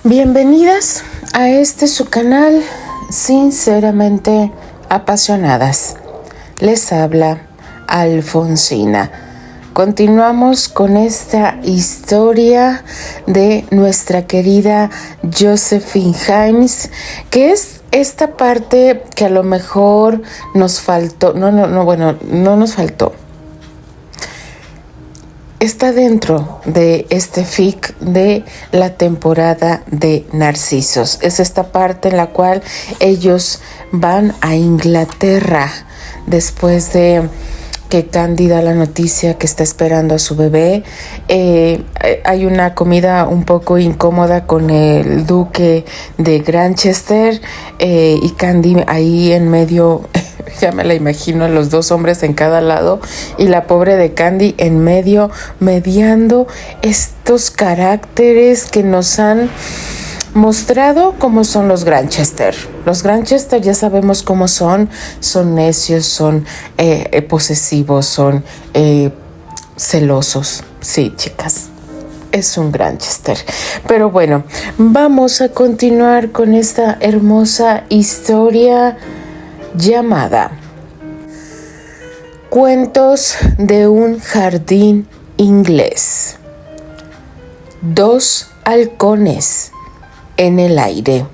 Bienvenidas a su canal Sinceramente Apasionadas. Les habla Alfonsina. Continuamos con esta historia de nuestra querida Josephine Himes, que es esta parte que a lo mejor nos faltó. No nos faltó. Está dentro de este fic de la temporada de Narcisos. Es esta parte en la cual ellos van a Inglaterra después de que Candy da la noticia que está esperando a su bebé. Hay una comida un poco incómoda con el duque de Granchester y Candy ahí en medio. Ya me la imagino, los dos hombres en cada lado y la pobre de Candy en medio, mediando estos caracteres que nos han mostrado cómo son los Granchester. Los Granchester ya sabemos cómo son necios, son posesivos, son celosos. Sí, chicas, es un Granchester. Pero bueno, vamos a continuar con esta hermosa historia llamada Cuentos de un jardín inglés. Dos halcones en el aire.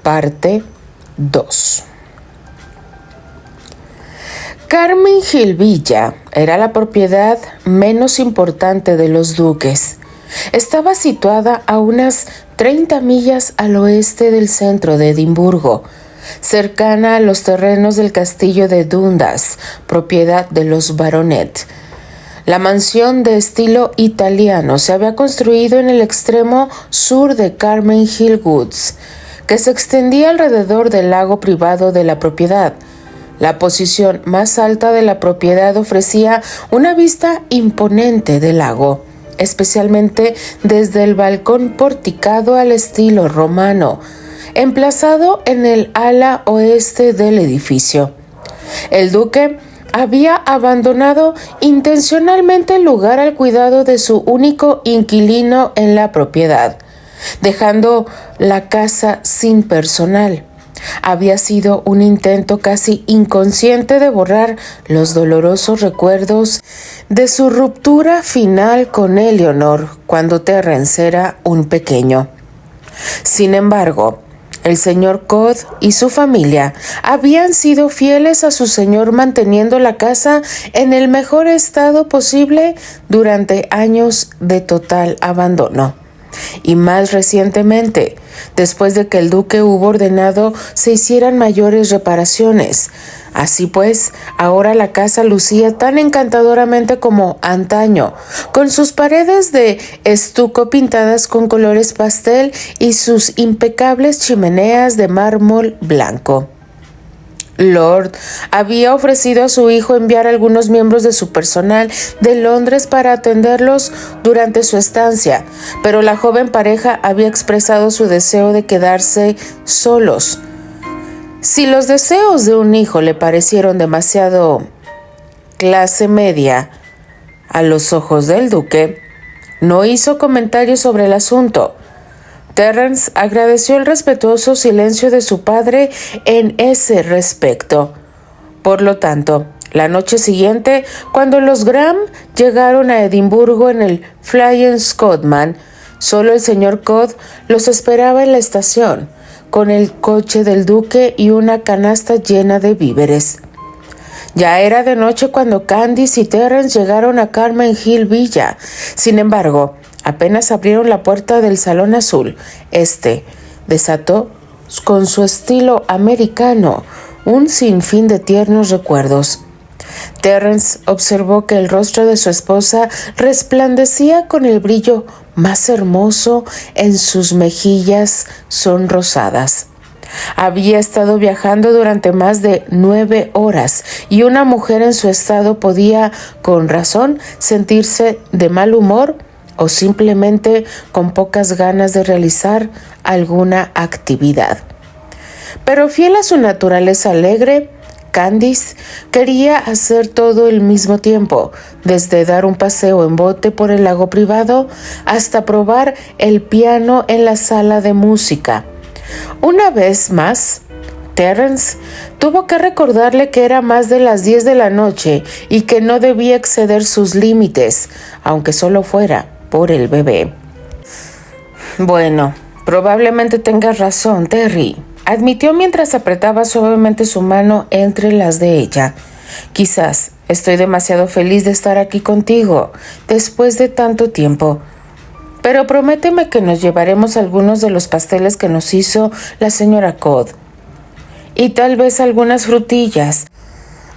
Parte 2. Carmen Hill Villa era la propiedad menos importante de los duques. Estaba situada a unas 30 millas al oeste del centro de Edimburgo, cercana a los terrenos del castillo de Dundas, propiedad de los Baronet. La mansión de estilo italiano se había construido en el extremo sur de Carmen Hill Woods, que se extendía alrededor del lago privado de la propiedad. La posición más alta de la propiedad ofrecía una vista imponente del lago, especialmente desde el balcón porticado al estilo romano, emplazado en el ala oeste del edificio. El duque había abandonado intencionalmente el lugar al cuidado de su único inquilino en la propiedad, dejando la casa sin personal. Había sido un intento casi inconsciente de borrar los dolorosos recuerdos de su ruptura final con Eleanor cuando Terence era un pequeño. Sin embargo, el señor Codd y su familia habían sido fieles a su señor, manteniendo la casa en el mejor estado posible durante años de total abandono. Y más recientemente, después de que el duque hubo ordenado se hicieran mayores reparaciones. Así pues, ahora la casa lucía tan encantadoramente como antaño, con sus paredes de estuco pintadas con colores pastel y sus impecables chimeneas de mármol blanco. Lord había ofrecido a su hijo enviar a algunos miembros de su personal de Londres para atenderlos durante su estancia, pero la joven pareja había expresado su deseo de quedarse solos. Si los deseos de un hijo le parecieron demasiado clase media a los ojos del duque, no hizo comentarios sobre el asunto. Terence agradeció el respetuoso silencio de su padre en ese respecto. Por lo tanto, la noche siguiente, cuando los Graham llegaron a Edimburgo en el Flying Scotsman, solo el señor Codd los esperaba en la estación, con el coche del duque y una canasta llena de víveres. Ya era de noche cuando Candice y Terence llegaron a Carmen Hill Villa. Sin embargo, apenas abrieron la puerta del salón azul, desató con su estilo americano un sinfín de tiernos recuerdos. Terence observó que el rostro de su esposa resplandecía con el brillo más hermoso en sus mejillas sonrosadas. Había estado viajando durante más de 9 horas y una mujer en su estado podía, con razón, sentirse de mal humor o simplemente con pocas ganas de realizar alguna actividad. Pero fiel a su naturaleza alegre, Candice quería hacer todo al mismo tiempo, desde dar un paseo en bote por el lago privado hasta probar el piano en la sala de música. Una vez más, Terrence tuvo que recordarle que era más de las 10 de la noche y que no debía exceder sus límites, aunque solo fuera por el bebé. Bueno, probablemente tengas razón, Terry, admitió mientras apretaba suavemente su mano entre las de ella. Quizás estoy demasiado feliz de estar aquí contigo después de tanto tiempo. Pero prométeme que nos llevaremos algunos de los pasteles que nos hizo la señora Codd. Y tal vez algunas frutillas.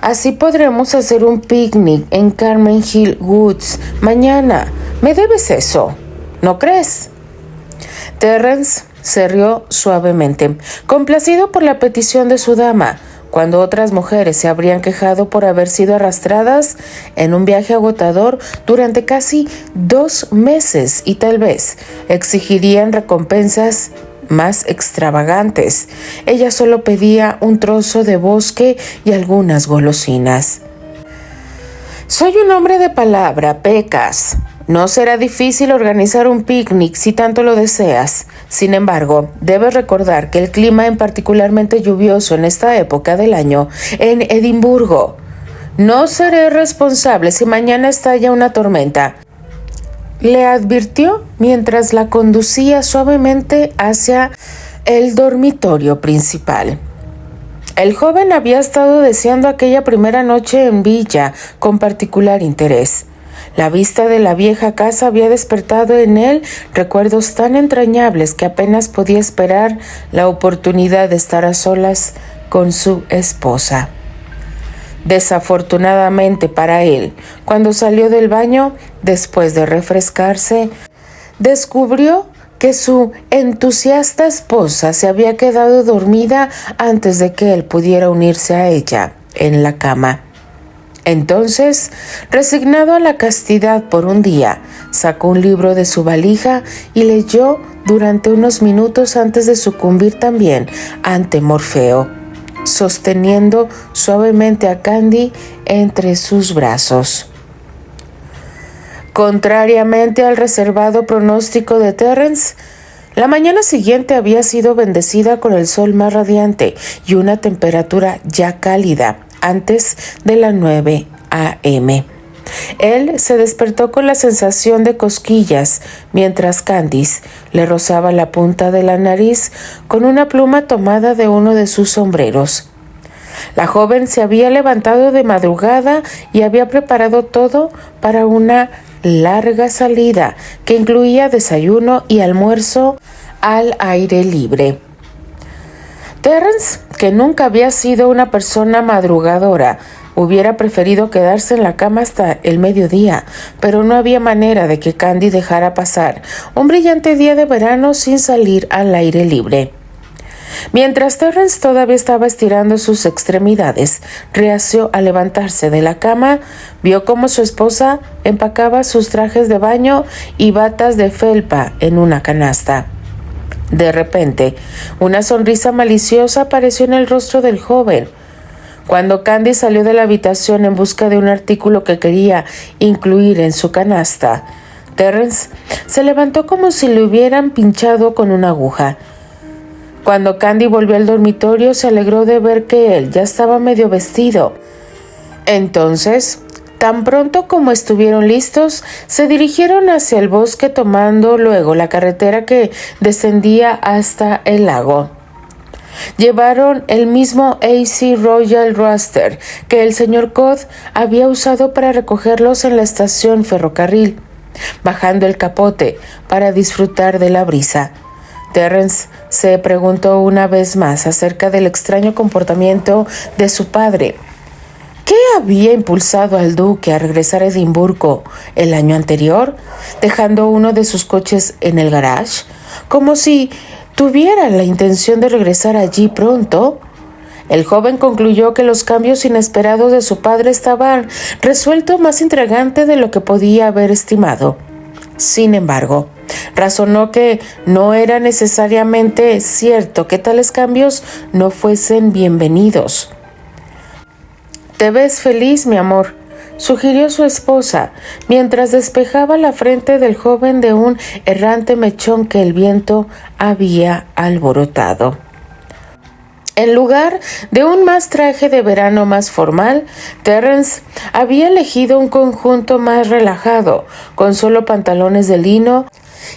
Así podremos hacer un picnic en Carmen Hill Woods mañana. Me debes eso, ¿no crees? Terrence se rió suavemente, complacido por la petición de su dama, cuando otras mujeres se habrían quejado por haber sido arrastradas en un viaje agotador durante casi 2 meses y tal vez exigirían recompensas más extravagantes. Ella solo pedía un trozo de bosque y algunas golosinas. Soy un hombre de palabra, Pecas. No será difícil organizar un picnic si tanto lo deseas. Sin embargo, debes recordar que el clima es particularmente lluvioso en esta época del año en Edimburgo. No seré responsable si mañana estalla una tormenta, le advirtió mientras la conducía suavemente hacia el dormitorio principal. El joven había estado deseando aquella primera noche en Villa con particular interés. La vista de la vieja casa había despertado en él recuerdos tan entrañables que apenas podía esperar la oportunidad de estar a solas con su esposa. Desafortunadamente para él, cuando salió del baño, después de refrescarse, descubrió que su entusiasta esposa se había quedado dormida antes de que él pudiera unirse a ella en la cama. Entonces, resignado a la castidad por un día, sacó un libro de su valija y leyó durante unos minutos antes de sucumbir también ante Morfeo, sosteniendo suavemente a Candy entre sus brazos. Contrariamente al reservado pronóstico de Terrence, la mañana siguiente había sido bendecida con el sol más radiante y una temperatura ya cálida antes de las 9 a.m. Él se despertó con la sensación de cosquillas mientras Candice le rozaba la punta de la nariz con una pluma tomada de uno de sus sombreros. La joven se había levantado de madrugada y había preparado todo para una larga salida que incluía desayuno y almuerzo al aire libre. Terrence, que nunca había sido una persona madrugadora, hubiera preferido quedarse en la cama hasta el mediodía, pero no había manera de que Candy dejara pasar un brillante día de verano sin salir al aire libre. Mientras Terrence todavía estaba estirando sus extremidades, reacio a levantarse de la cama, vio cómo su esposa empacaba sus trajes de baño y batas de felpa en una canasta. De repente, una sonrisa maliciosa apareció en el rostro del joven. Cuando Candy salió de la habitación en busca de un artículo que quería incluir en su canasta, Terrence se levantó como si le hubieran pinchado con una aguja. Cuando Candy volvió al dormitorio, se alegró de ver que él ya estaba medio vestido. Entonces, tan pronto como estuvieron listos, se dirigieron hacia el bosque tomando luego la carretera que descendía hasta el lago. Llevaron el mismo AC Royal Roadster que el señor Codd había usado para recogerlos en la estación ferrocarril, bajando el capote para disfrutar de la brisa. Terrence se preguntó una vez más acerca del extraño comportamiento de su padre. ¿Qué había impulsado al duque a regresar a Edimburgo el año anterior, dejando uno de sus coches en el garage, como si tuviera la intención de regresar allí pronto? El joven concluyó que los cambios inesperados de su padre estaban resueltos más intrigante de lo que podía haber estimado. Sin embargo, razonó que no era necesariamente cierto que tales cambios no fuesen bienvenidos. Te ves feliz, mi amor, sugirió su esposa, mientras despejaba la frente del joven de un errante mechón que el viento había alborotado. En lugar de un traje de verano más formal, Terrence había elegido un conjunto más relajado, con solo pantalones de lino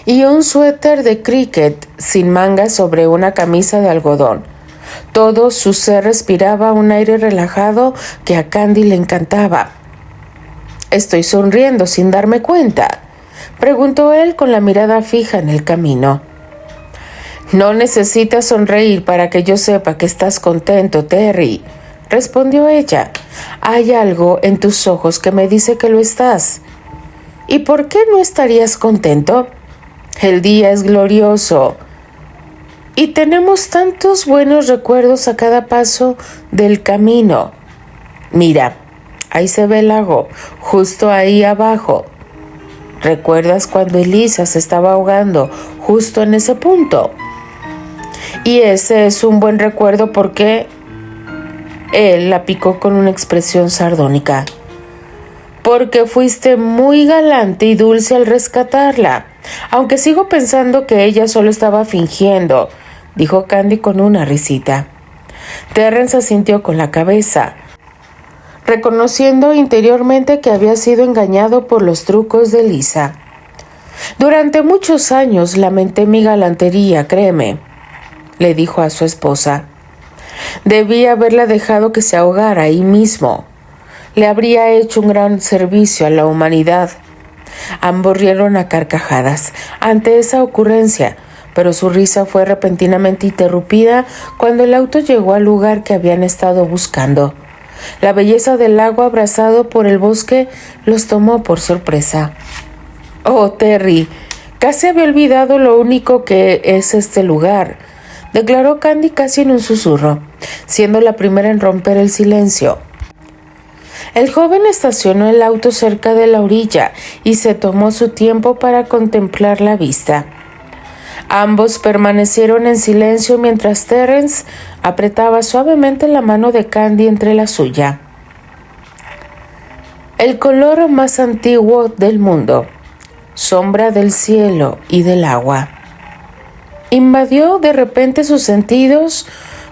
y un suéter de cricket sin mangas sobre una camisa de algodón. Todo su ser respiraba un aire relajado que a Candy le encantaba. «¿Estoy sonriendo sin darme cuenta?», preguntó él con la mirada fija en el camino. «No necesitas sonreír para que yo sepa que estás contento, Terry», respondió ella. «Hay algo en tus ojos que me dice que lo estás». «¿Y por qué no estarías contento? El día es glorioso y tenemos tantos buenos recuerdos a cada paso del camino. Mira, ahí se ve el lago, justo ahí abajo. ¿Recuerdas cuando Elisa se estaba ahogando justo en ese punto? Y ese es un buen recuerdo porque…» Él la picó con una expresión sardónica. «Porque fuiste muy galante y dulce al rescatarla, aunque sigo pensando que ella solo estaba fingiendo», dijo Candy con una risita. Terrence asintió con la cabeza, reconociendo interiormente que había sido engañado por los trucos de Lisa. «Durante muchos años lamenté mi galantería, créeme», le dijo a su esposa. «Debí haberla dejado que se ahogara ahí mismo. Le habría hecho un gran servicio a la humanidad». Ambos rieron a carcajadas ante esa ocurrencia, pero su risa fue repentinamente interrumpida cuando el auto llegó al lugar que habían estado buscando. La belleza del lago abrazado por el bosque los tomó por sorpresa. «Oh, Terry, casi había olvidado lo único que es este lugar», declaró Candy casi en un susurro, siendo la primera en romper el silencio. El joven estacionó el auto cerca de la orilla y se tomó su tiempo para contemplar la vista. Ambos permanecieron en silencio mientras Terrence apretaba suavemente la mano de Candy entre la suya. «El color más antiguo del mundo, sombra del cielo y del agua», invadió de repente sus sentidos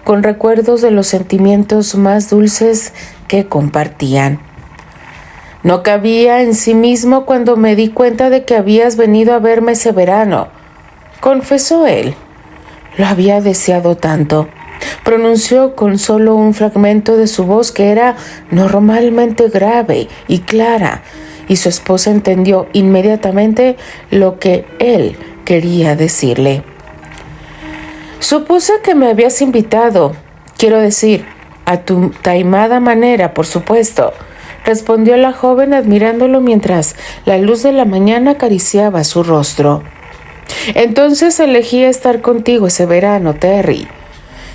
con recuerdos de los sentimientos más dulces que compartían. «No cabía en sí mismo cuando me di cuenta de que habías venido a verme ese verano», confesó él. «Lo había deseado tanto», pronunció con solo un fragmento de su voz que era normalmente grave y clara, y su esposa entendió inmediatamente lo que él quería decirle. «Supuse que me habías invitado, quiero decir, a tu taimada manera, por supuesto», respondió la joven admirándolo mientras la luz de la mañana acariciaba su rostro. «Entonces elegí estar contigo ese verano, Terry,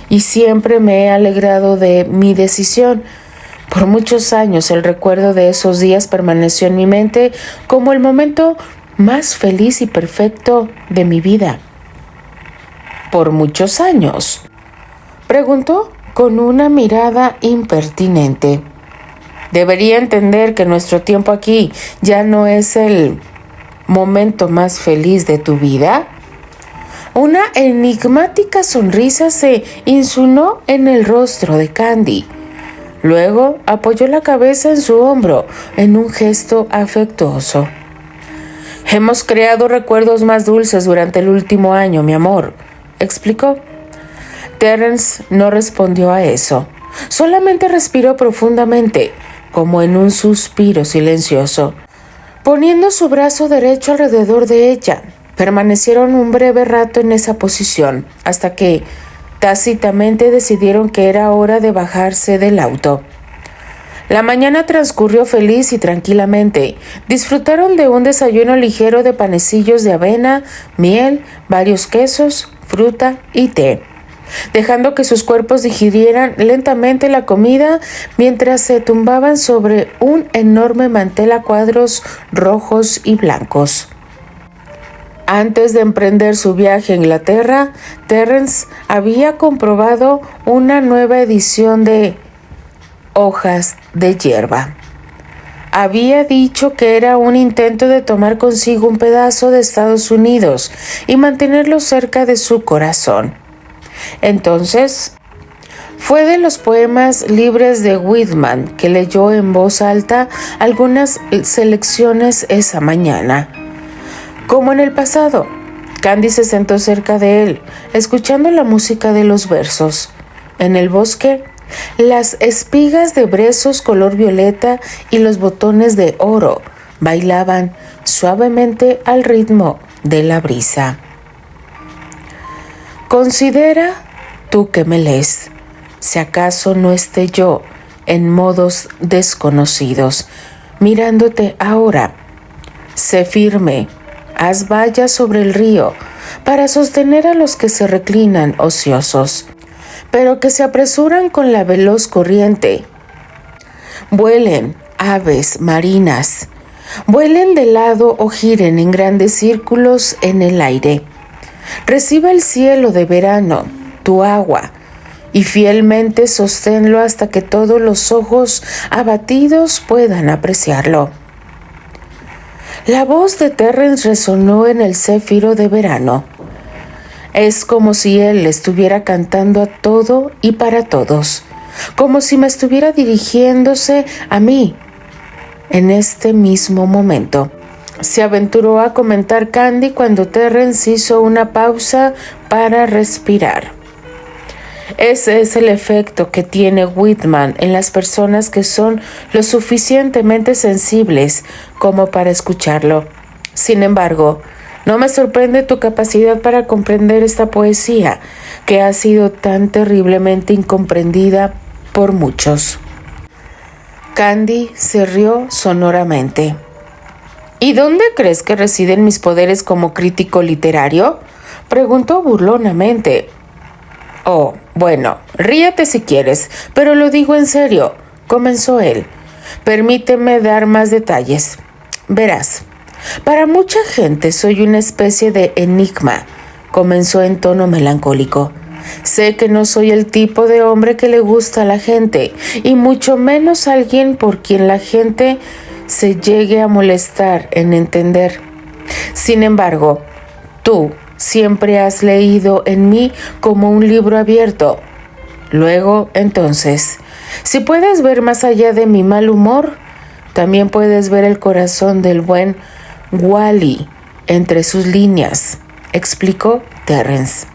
y siempre me he alegrado de mi decisión. Por muchos años el recuerdo de esos días permaneció en mi mente como el momento más feliz y perfecto de mi vida». «¿Por muchos años?», preguntó con una mirada impertinente. «Debería entender que nuestro tiempo aquí ya no es el momento más feliz de tu vida». Una enigmática sonrisa se insinuó en el rostro de Candy. Luego apoyó la cabeza en su hombro en un gesto afectuoso. «Hemos creado recuerdos más dulces durante el último año, mi amor», explicó. Terrence no respondió a eso. Solamente respiró profundamente, como en un suspiro silencioso. Poniendo su brazo derecho alrededor de ella, permanecieron un breve rato en esa posición, hasta que tácitamente decidieron que era hora de bajarse del auto. La mañana transcurrió feliz y tranquilamente. Disfrutaron de un desayuno ligero de panecillos de avena, miel, varios quesos, fruta y té, dejando que sus cuerpos digirieran lentamente la comida mientras se tumbaban sobre un enorme mantel a cuadros rojos y blancos. Antes de emprender su viaje a Inglaterra, Terrence había comprobado una nueva edición de hojas de hierba. Había dicho que era un intento de tomar consigo un pedazo de Estados Unidos y mantenerlo cerca de su corazón. Entonces, fue de los poemas libres de Whitman que leyó en voz alta algunas selecciones esa mañana. Como en el pasado, Candy se sentó cerca de él, escuchando la música de los versos. En el bosque, las espigas de brezos color violeta y los botones de oro bailaban suavemente al ritmo de la brisa. Considera, tú que me lees, si acaso no esté yo en modos desconocidos, mirándote ahora. Sé firme, haz vallas sobre el río para sostener a los que se reclinan ociosos, pero que se apresuran con la veloz corriente. Vuelen, aves marinas, vuelen de lado o giren en grandes círculos en el aire. Recibe el cielo de verano, tu agua, y fielmente sosténlo hasta que todos los ojos abatidos puedan apreciarlo. La voz de Terrence resonó en el céfiro de verano. Es como si él estuviera cantando a todo y para todos, como si me estuviera dirigiéndose a mí en este mismo momento. Se aventuró a comentar Candy cuando Terrence hizo una pausa para respirar. Ese es el efecto que tiene Whitman en las personas que son lo suficientemente sensibles como para escucharlo. Sin embargo, no me sorprende tu capacidad para comprender esta poesía, que ha sido tan terriblemente incomprendida por muchos. Candy se rió sonoramente. ¿Y dónde crees que residen mis poderes como crítico literario?, preguntó burlonamente. Oh, bueno, ríete si quieres, pero lo digo en serio, comenzó él. Permíteme dar más detalles. Verás, para mucha gente soy una especie de enigma, comenzó en tono melancólico. Sé que no soy el tipo de hombre que le gusta a la gente, y mucho menos alguien por quien la gente se llegue a molestar en entender. Sin embargo, tú siempre has leído en mí como un libro abierto. Luego, entonces, si puedes ver más allá de mi mal humor, también puedes ver el corazón del buen Wally entre sus líneas, explicó Terrence.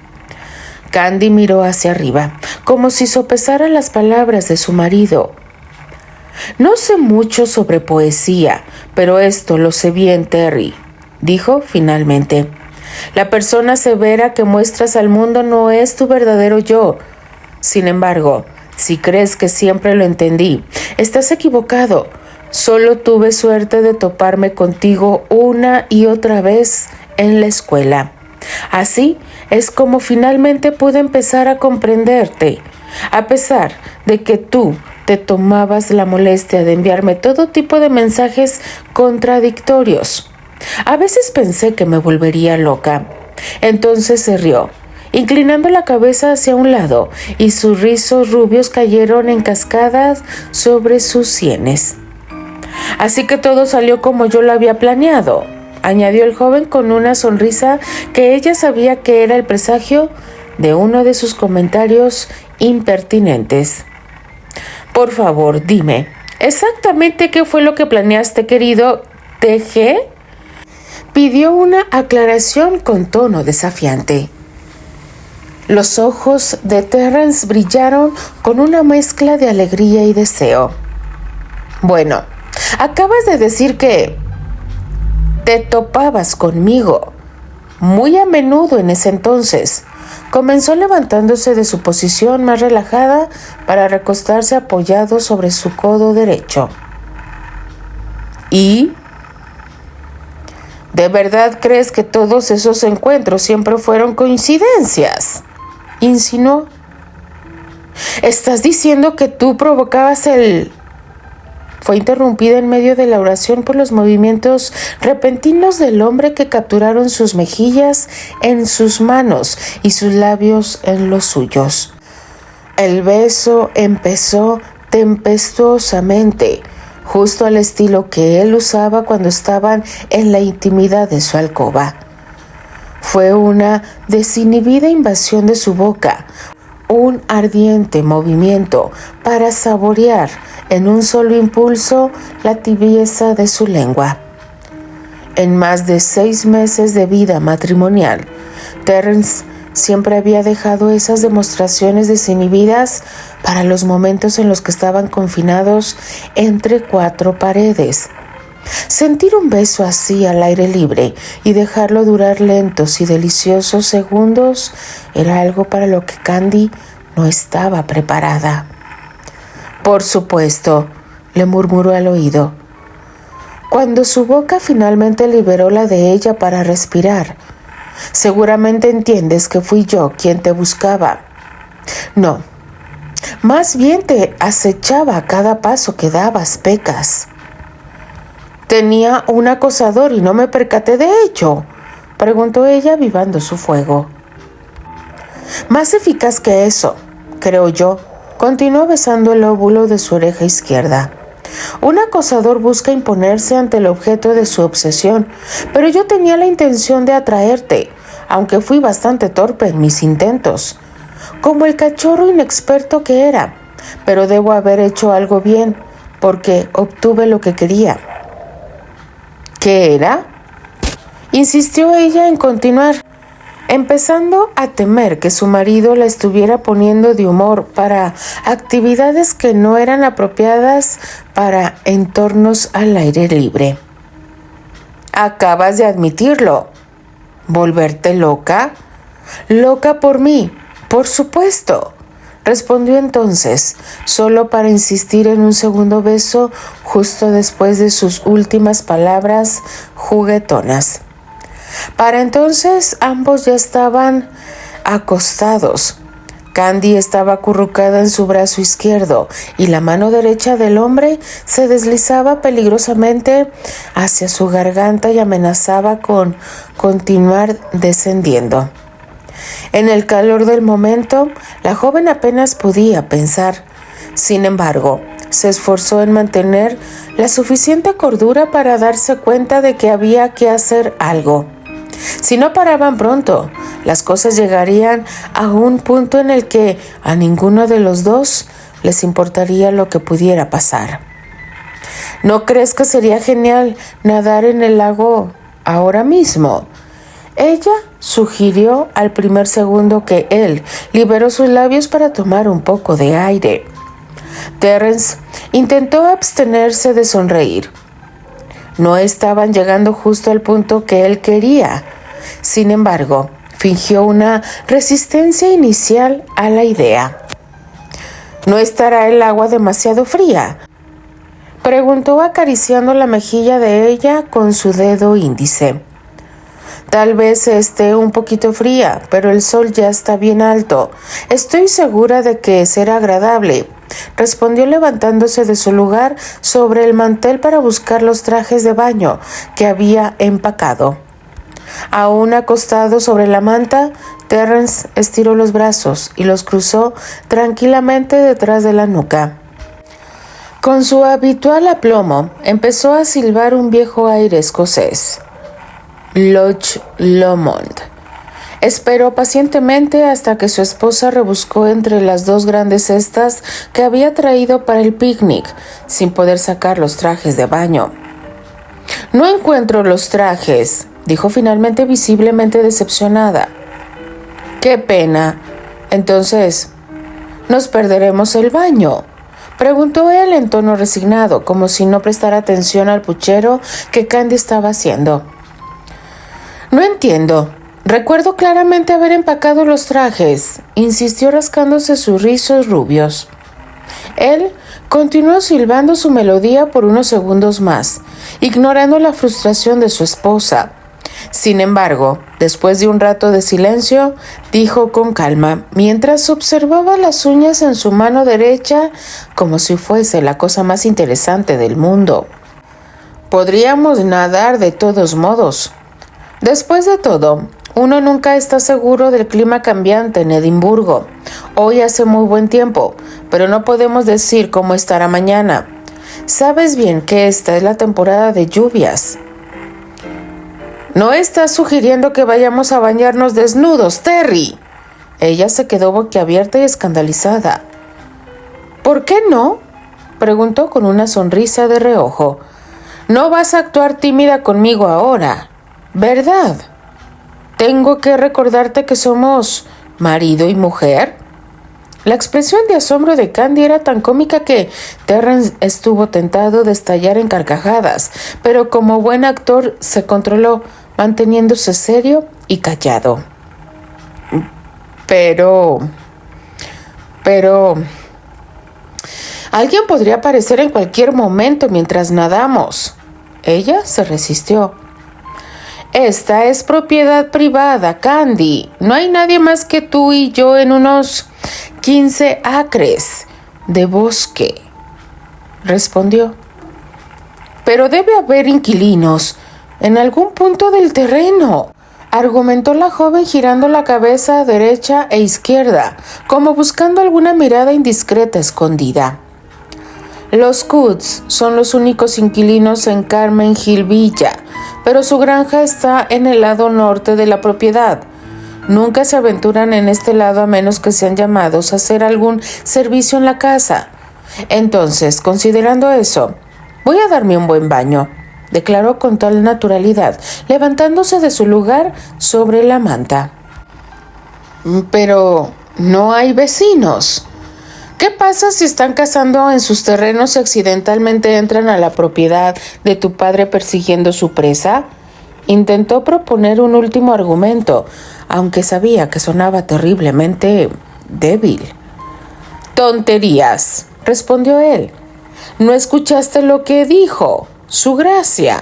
Candy miró hacia arriba, como si sopesara las palabras de su marido. No sé mucho sobre poesía, pero esto lo sé bien, Terry, dijo finalmente. La persona severa que muestras al mundo no es tu verdadero yo. Sin embargo, si crees que siempre lo entendí, estás equivocado. Solo tuve suerte de toparme contigo una y otra vez en la escuela. Así es como finalmente pude empezar a comprenderte, a pesar de que tú te tomabas la molestia de enviarme todo tipo de mensajes contradictorios. A veces pensé que me volvería loca. Entonces se rió, inclinando la cabeza hacia un lado, y sus rizos rubios cayeron en cascadas sobre sus sienes. Así que todo salió como yo lo había planeado, añadió el joven con una sonrisa que ella sabía que era el presagio de uno de sus comentarios impertinentes. Por favor, dime, ¿exactamente qué fue lo que planeaste, querido TG? Pidió una aclaración con tono desafiante. Los ojos de Terrence brillaron con una mezcla de alegría y deseo. Bueno, acabas de decir que te topabas conmigo muy a menudo en ese entonces. Comenzó levantándose de su posición más relajada para recostarse apoyado sobre su codo derecho. ¿Y de verdad crees que todos esos encuentros siempre fueron coincidencias?, insinuó. ¿Estás diciendo que tú provocabas el...? Fue interrumpida en medio de la oración por los movimientos repentinos del hombre que capturaron sus mejillas en sus manos y sus labios en los suyos. El beso empezó tempestuosamente, justo al estilo que él usaba cuando estaban en la intimidad de su alcoba. Fue una desinhibida invasión de su boca, un ardiente movimiento para saborear en un solo impulso la tibieza de su lengua. En más de 6 meses de vida matrimonial, Terence siempre había dejado esas demostraciones desinhibidas para los momentos en los que estaban confinados entre 4 paredes. Sentir un beso así al aire libre y dejarlo durar lentos y deliciosos segundos era algo para lo que Candy no estaba preparada. «Por supuesto», le murmuró al oído. Cuando su boca finalmente liberó la de ella para respirar, «Seguramente entiendes que fui yo quien te buscaba». «No, más bien te acechaba a cada paso que dabas, Pecas». «¿Tenía un acosador y no me percaté de ello?», preguntó ella avivando su fuego. «Más eficaz que eso, creo yo», continuó besando el lóbulo de su oreja izquierda. «Un acosador busca imponerse ante el objeto de su obsesión, pero yo tenía la intención de atraerte, aunque fui bastante torpe en mis intentos, como el cachorro inexperto que era, pero debo haber hecho algo bien, porque obtuve lo que quería». «¿Qué era?», insistió ella en continuar, empezando a temer que su marido la estuviera poniendo de humor para actividades que no eran apropiadas para entornos al aire libre. «Acabas de admitirlo». «¿Volverte loca?». «Loca por mí, por supuesto», respondió entonces, solo para insistir en un segundo beso justo después de sus últimas palabras juguetonas. Para entonces ambos ya estaban acostados. Candy estaba acurrucada en su brazo izquierdo y la mano derecha del hombre se deslizaba peligrosamente hacia su garganta y amenazaba con continuar descendiendo. En el calor del momento, la joven apenas podía pensar. Sin embargo, se esforzó en mantener la suficiente cordura para darse cuenta de que había que hacer algo. Si no paraban pronto, las cosas llegarían a un punto en el que a ninguno de los dos les importaría lo que pudiera pasar. «¿No crees que sería genial nadar en el lago ahora mismo?», ella sugirió al primer segundo que él liberó sus labios para tomar un poco de aire. Terence intentó abstenerse de sonreír. No estaban llegando justo al punto que él quería. Sin embargo, fingió una resistencia inicial a la idea. «¿No estará el agua demasiado fría?», preguntó acariciando la mejilla de ella con su dedo índice. «Tal vez esté un poquito fría, pero el sol ya está bien alto. Estoy segura de que será agradable», respondió levantándose de su lugar sobre el mantel para buscar los trajes de baño que había empacado. Aún acostado sobre la manta, Terence estiró los brazos y los cruzó tranquilamente detrás de la nuca. Con su habitual aplomo, empezó a silbar un viejo aire escocés. Loch Lomond. Esperó pacientemente hasta que su esposa rebuscó entre las 2 grandes cestas que había traído para el picnic, sin poder sacar los trajes de baño. «No encuentro los trajes», dijo finalmente visiblemente decepcionada. «Qué pena. Entonces, ¿nos perderemos el baño?», preguntó él en tono resignado, como si no prestara atención al puchero que Candy estaba haciendo. «No entiendo. Recuerdo claramente haber empacado los trajes», insistió rascándose sus rizos rubios. Él continuó silbando su melodía por unos segundos más, ignorando la frustración de su esposa. Sin embargo, después de un rato de silencio, dijo con calma, mientras observaba las uñas en su mano derecha como si fuese la cosa más interesante del mundo. «Podríamos nadar de todos modos. Después de todo, uno nunca está seguro del clima cambiante en Edimburgo. Hoy hace muy buen tiempo, pero no podemos decir cómo estará mañana. Sabes bien que esta es la temporada de lluvias. No estás sugiriendo que vayamos a bañarnos desnudos, Terry. Ella se quedó boquiabierta y escandalizada. ¿Por qué no?, preguntó con una sonrisa de reojo. No vas a actuar tímida conmigo ahora, ¿verdad? ¿Tengo que recordarte que somos marido y mujer? La expresión de asombro de Candy era tan cómica que Terrence estuvo tentado de estallar en carcajadas, pero como buen actor se controló, manteniéndose serio y callado. Pero... alguien podría aparecer en cualquier momento mientras nadamos. Ella se resistió. Esta es propiedad privada, Candy. No hay nadie más que tú y yo en unos 15 acres de bosque, respondió. Pero debe haber inquilinos en algún punto del terreno, argumentó la joven girando la cabeza a derecha e izquierda, como buscando alguna mirada indiscreta escondida. Los Coots son los únicos inquilinos en Carmen Hill Villa, pero su granja está en el lado norte de la propiedad. Nunca se aventuran en este lado a menos que sean llamados a hacer algún servicio en la casa. Entonces, considerando eso, voy a darme un buen baño, declaró con tal naturalidad, levantándose de su lugar sobre la manta. Pero no hay vecinos. ¿Qué pasa si están cazando en sus terrenos y accidentalmente entran a la propiedad de tu padre persiguiendo su presa? Intentó proponer un último argumento, aunque sabía que sonaba terriblemente débil. Tonterías, respondió él. ¿No escuchaste lo que dijo? Su gracia.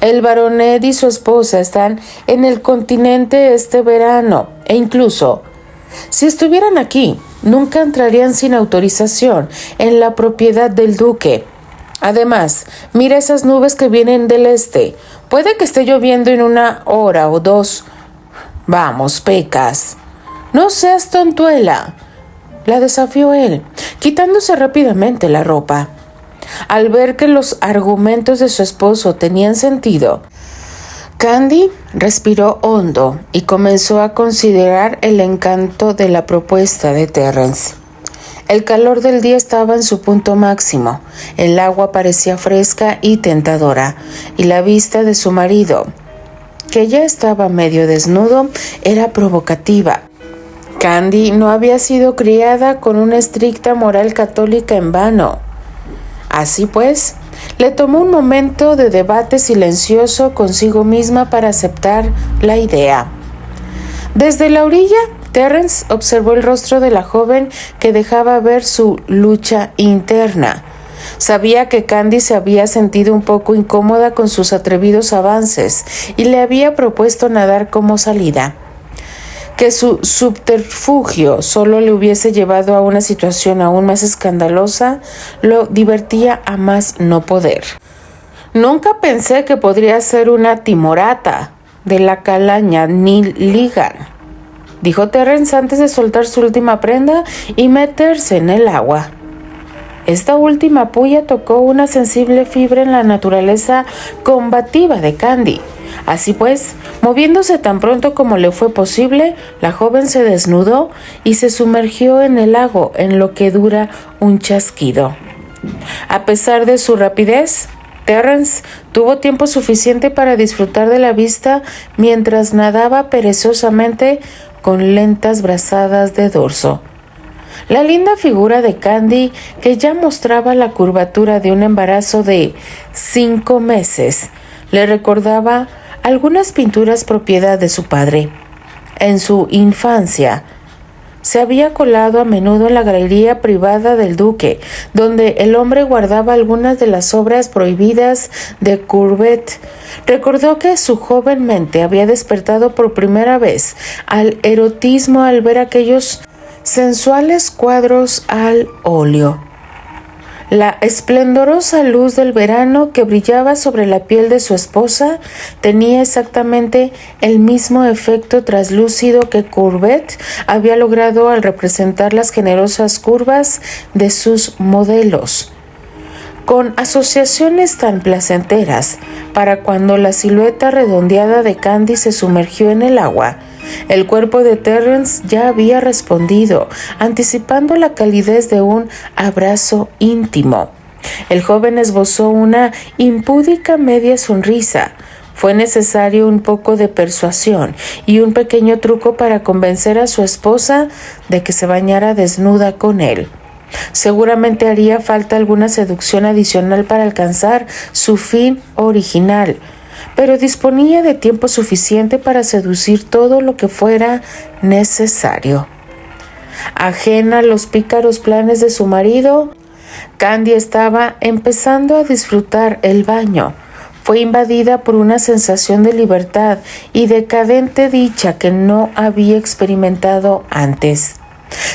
El baronet y su esposa están en el continente este verano, e incluso, si estuvieran aquí, nunca entrarían sin autorización en la propiedad del duque. Además, mira esas nubes que vienen del este. Puede que esté lloviendo en 1 hora o 2. Vamos, Pecas. No seas tontuela, la desafió él, quitándose rápidamente la ropa. Al ver que los argumentos de su esposo tenían sentido, Candy respiró hondo y comenzó a considerar el encanto de la propuesta de Terrence. El calor del día estaba en su punto máximo, el agua parecía fresca y tentadora, y la vista de su marido, que ya estaba medio desnudo, era provocativa. Candy no había sido criada con una estricta moral católica en vano. Así pues, le tomó un momento de debate silencioso consigo misma para aceptar la idea. Desde la orilla, Terrence observó el rostro de la joven que dejaba ver su lucha interna. Sabía que Candy se había sentido un poco incómoda con sus atrevidos avances y le había propuesto nadar como salida. Que su subterfugio solo le hubiese llevado a una situación aún más escandalosa lo divertía a más no poder. Nunca pensé que podría ser una timorata de la calaña Neil Ligan, dijo Terrence antes de soltar su última prenda y meterse en el agua. Esta última puya tocó una sensible fibra en la naturaleza combativa de Candy. Así pues, moviéndose tan pronto como le fue posible, la joven se desnudó y se sumergió en el lago en lo que dura un chasquido. A pesar de su rapidez, Terrence tuvo tiempo suficiente para disfrutar de la vista mientras nadaba perezosamente con lentas brazadas de dorso. La linda figura de Candy, que ya mostraba la curvatura de un embarazo de 5 meses, le recordaba algunas pinturas propiedad de su padre. En su infancia, se había colado a menudo en la galería privada del duque, donde el hombre guardaba algunas de las obras prohibidas de Courbet. Recordó que su joven mente había despertado por primera vez al erotismo al ver aquellos sensuales cuadros al óleo. La esplendorosa luz del verano que brillaba sobre la piel de su esposa tenía exactamente el mismo efecto traslúcido que Courbet había logrado al representar las generosas curvas de sus modelos. Con asociaciones tan placenteras, para cuando la silueta redondeada de Candy se sumergió en el agua, el cuerpo de Terrence ya había respondido, anticipando la calidez de un abrazo íntimo. El joven esbozó una impúdica media sonrisa. Fue necesario un poco de persuasión y un pequeño truco para convencer a su esposa de que se bañara desnuda con él. Seguramente haría falta alguna seducción adicional para alcanzar su fin original, pero disponía de tiempo suficiente para seducir todo lo que fuera necesario. Ajena a los pícaros planes de su marido, Candy estaba empezando a disfrutar el baño. Fue invadida por una sensación de libertad y decadente dicha que no había experimentado antes.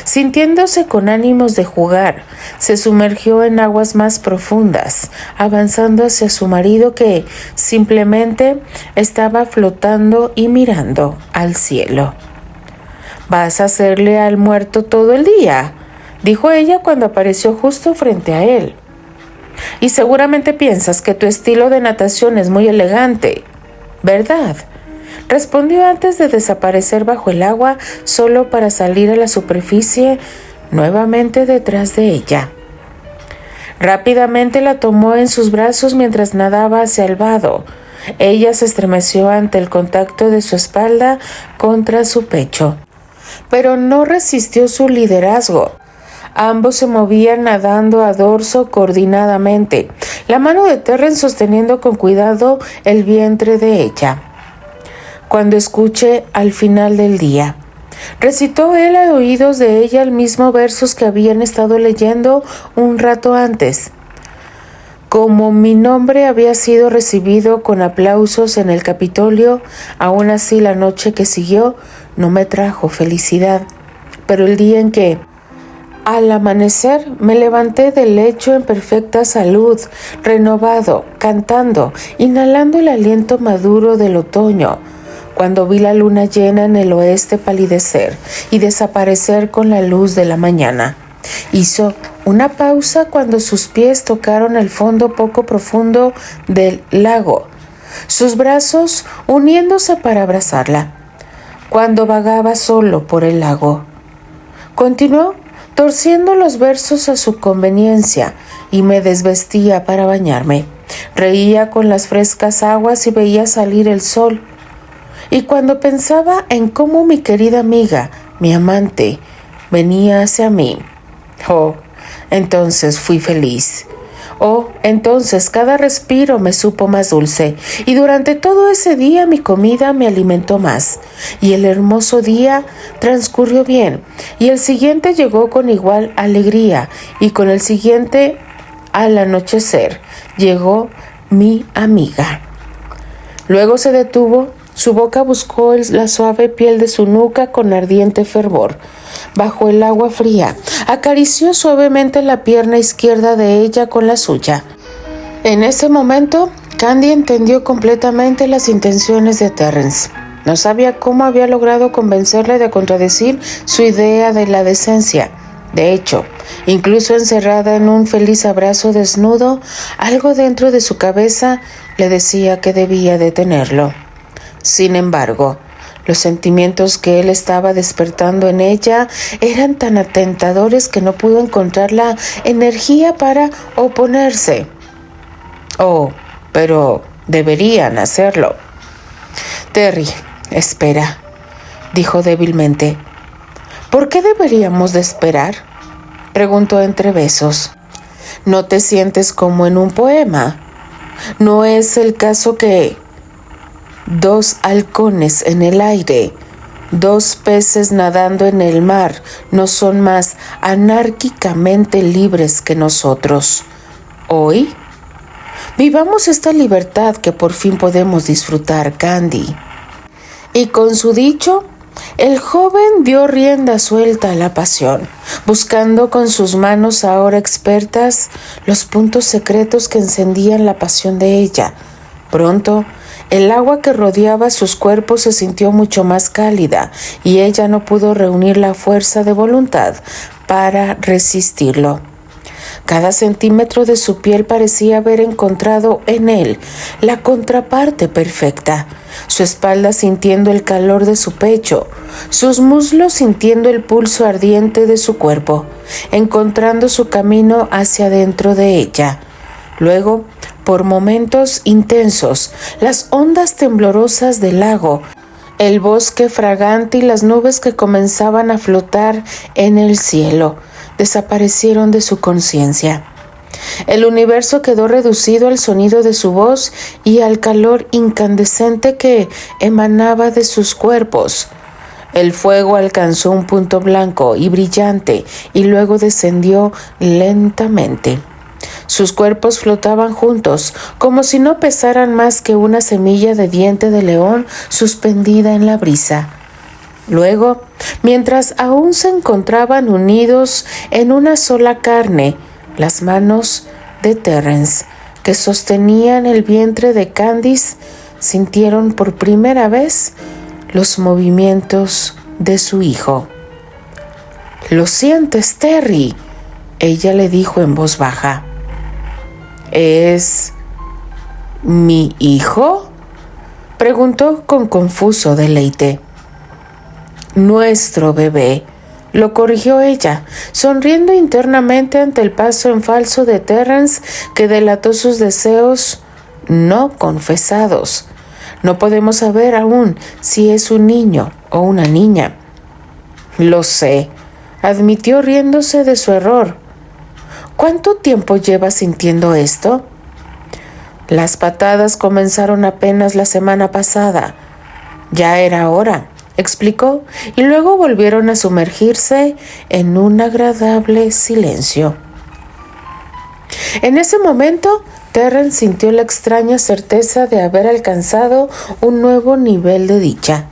Sintiéndose con ánimos de jugar, se sumergió en aguas más profundas, avanzando hacia su marido que simplemente estaba flotando y mirando al cielo. «¿Vas a hacerle al muerto todo el día?», dijo ella cuando apareció justo frente a él. «Y seguramente piensas que tu estilo de natación es muy elegante, ¿verdad?», respondió antes de desaparecer bajo el agua, solo para salir a la superficie nuevamente detrás de ella. Rápidamente la tomó en sus brazos mientras nadaba hacia el vado. Ella se estremeció ante el contacto de su espalda contra su pecho, pero no resistió su liderazgo. Ambos se movían nadando a dorso coordinadamente, la mano de Terrence sosteniendo con cuidado el vientre de ella. «Cuando escuche al final del día», recitó él a oídos de ella el mismo versos que habían estado leyendo un rato antes. Como mi nombre había sido recibido con aplausos en el Capitolio, aún así la noche que siguió no me trajo felicidad, pero el día en que, al amanecer, me levanté del lecho en perfecta salud, renovado, cantando, inhalando el aliento maduro del otoño, cuando vi la luna llena en el oeste palidecer y desaparecer con la luz de la mañana. Hizo una pausa cuando sus pies tocaron el fondo poco profundo del lago, sus brazos uniéndose para abrazarla, cuando vagaba solo por el lago. Continuó torciendo los versos a su conveniencia y me desvestía para bañarme. Reía con las frescas aguas y veía salir el sol. Y cuando pensaba en cómo mi querida amiga, mi amante, venía hacia mí, entonces fui feliz. Entonces cada respiro me supo más dulce, y durante todo ese día mi comida me alimentó más, y el hermoso día transcurrió bien, y el siguiente llegó con igual alegría, y con el siguiente, al anochecer, llegó mi amiga. Luego se detuvo. Su boca buscó la suave piel de su nuca con ardiente fervor. Bajo el agua fría, acarició suavemente la pierna izquierda de ella con la suya. En ese momento, Candy entendió completamente las intenciones de Terrence. No sabía cómo había logrado convencerle de contradecir su idea de la decencia. De hecho, incluso encerrada en un feliz abrazo desnudo, algo dentro de su cabeza le decía que debía detenerlo. Sin embargo, los sentimientos que él estaba despertando en ella eran tan atentadores que no pudo encontrar la energía para oponerse. Pero deberían hacerlo. «Terry, espera», dijo débilmente. «¿Por qué deberíamos de esperar?», preguntó entre besos. «¿No te sientes como en un poema? ¿No es el caso que dos halcones en el aire, dos peces nadando en el mar, no son más anárquicamente libres que nosotros? Hoy, vivamos esta libertad que por fin podemos disfrutar, Candy». Y con su dicho, El joven dio rienda suelta a la pasión, buscando con sus manos ahora expertas los puntos secretos que encendían la pasión de ella. Pronto, el agua que rodeaba sus cuerpos se sintió mucho más cálida y ella no pudo reunir la fuerza de voluntad para resistirlo. Cada centímetro de su piel parecía haber encontrado en él la contraparte perfecta, su espalda sintiendo el calor de su pecho, sus muslos sintiendo el pulso ardiente de su cuerpo, encontrando su camino hacia dentro de ella. Luego, por momentos intensos, las ondas temblorosas del lago, el bosque fragante y las nubes que comenzaban a flotar en el cielo desaparecieron de su conciencia. El universo quedó reducido al sonido de su voz y al calor incandescente que emanaba de sus cuerpos. El fuego alcanzó un punto blanco y brillante y luego descendió lentamente. Sus cuerpos flotaban juntos, como si no pesaran más que una semilla de diente de león suspendida en la brisa. Luego, mientras aún se encontraban unidos en una sola carne, las manos de Terrence, que sostenían el vientre de Candice, sintieron por primera vez los movimientos de su hijo. «¿Lo sientes, Terry?», ella le dijo en voz baja. «¿Es mi hijo?», preguntó con confuso deleite. «Nuestro bebé», lo corrigió ella, sonriendo internamente ante el paso en falso de Terrence que delató sus deseos no confesados. No podemos saber aún si es un niño o una niña. «Lo sé», admitió riéndose de su error. «¿Cuánto tiempo llevas sintiendo esto?». «Las patadas comenzaron apenas la semana pasada. Ya era hora», explicó, y luego volvieron a sumergirse en un agradable silencio. En ese momento, Terrence sintió la extraña certeza de haber alcanzado un nuevo nivel de dicha.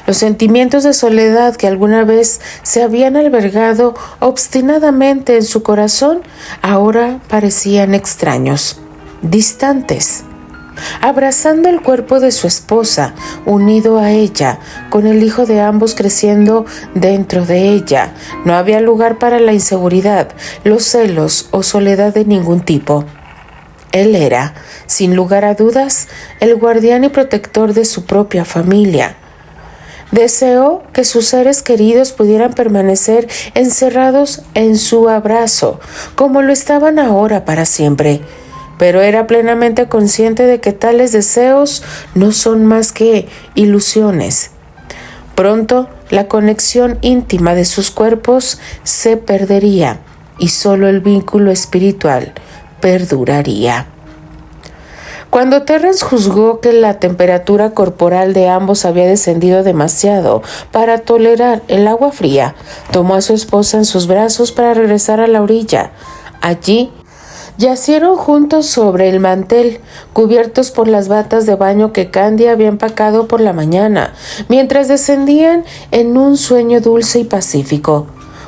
Los sentimientos de soledad que alguna vez se habían albergado obstinadamente en su corazón ahora parecían extraños, distantes. Abrazando el cuerpo de su esposa, unido a ella, con el hijo de ambos creciendo dentro de ella, no había lugar para la inseguridad, los celos o soledad de ningún tipo. Él era, sin lugar a dudas, el guardián y protector de su propia familia. Deseó que sus seres queridos pudieran permanecer encerrados en su abrazo, como lo estaban ahora para siempre. Pero era plenamente consciente de que tales deseos no son más que ilusiones. Pronto, la conexión íntima de sus cuerpos se perdería y solo el vínculo espiritual perduraría. Cuando Terrence juzgó que la temperatura corporal de ambos había descendido demasiado para tolerar el agua fría, tomó a su esposa en sus brazos para regresar a la orilla. Allí, yacieron juntos sobre el mantel, cubiertos por las batas de baño que Candy había empacado por la mañana, mientras descendían en un sueño dulce y pacífico.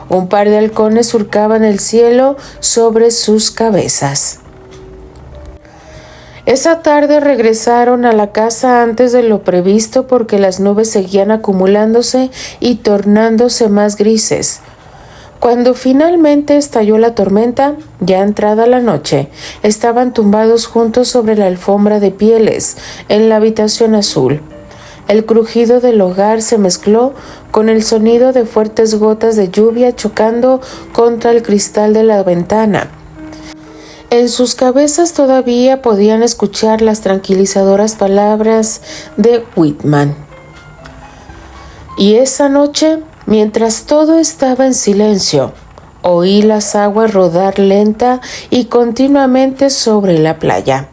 Un par de halcones surcaban el cielo sobre sus cabezas. Esa tarde regresaron a la casa antes de lo previsto porque las nubes seguían acumulándose y tornándose más grises. Cuando finalmente estalló la tormenta, ya entrada la noche, estaban tumbados juntos sobre la alfombra de pieles en la habitación azul. El crujido del hogar se mezcló con el sonido de fuertes gotas de lluvia chocando contra el cristal de la ventana. En sus cabezas todavía podían escuchar las tranquilizadoras palabras de Whitman. Y esa noche, mientras todo estaba en silencio, oí las aguas rodar lenta y continuamente sobre la playa.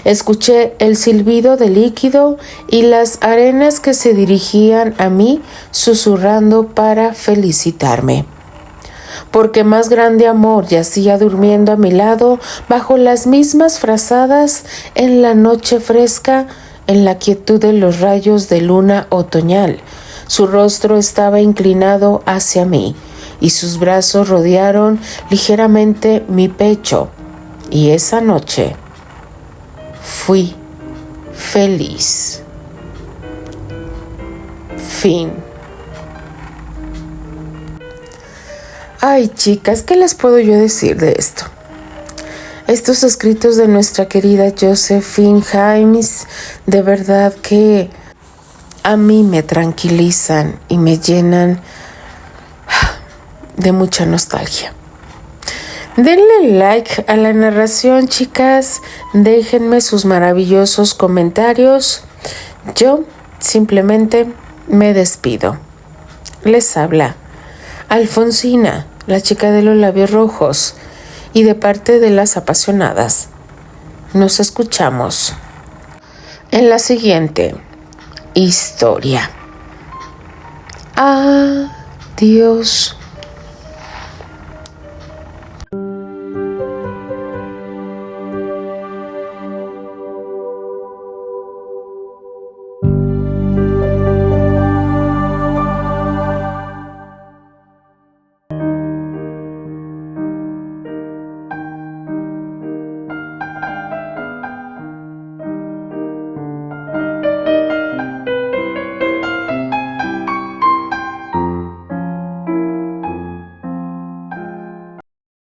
Escuché el silbido del líquido y las arenas que se dirigían a mí susurrando para felicitarme. Porque más grande amor yacía durmiendo a mi lado bajo las mismas frazadas en la noche fresca, en la quietud de los rayos de luna otoñal, Su rostro estaba inclinado hacia mí y sus brazos rodearon ligeramente mi pecho. Y esa noche fui feliz. Fin. Ay, chicas, ¿qué les puedo yo decir de esto? Estos escritos de nuestra querida Josephine James, de verdad que a mí me tranquilizan y me llenan de mucha nostalgia. Denle like a la narración, chicas. Déjenme sus maravillosos comentarios. Yo simplemente me despido. Les habla Alfonsina, la chica de los labios rojos, y de parte de las apasionadas. Nos escuchamos en la siguiente historia. Adiós.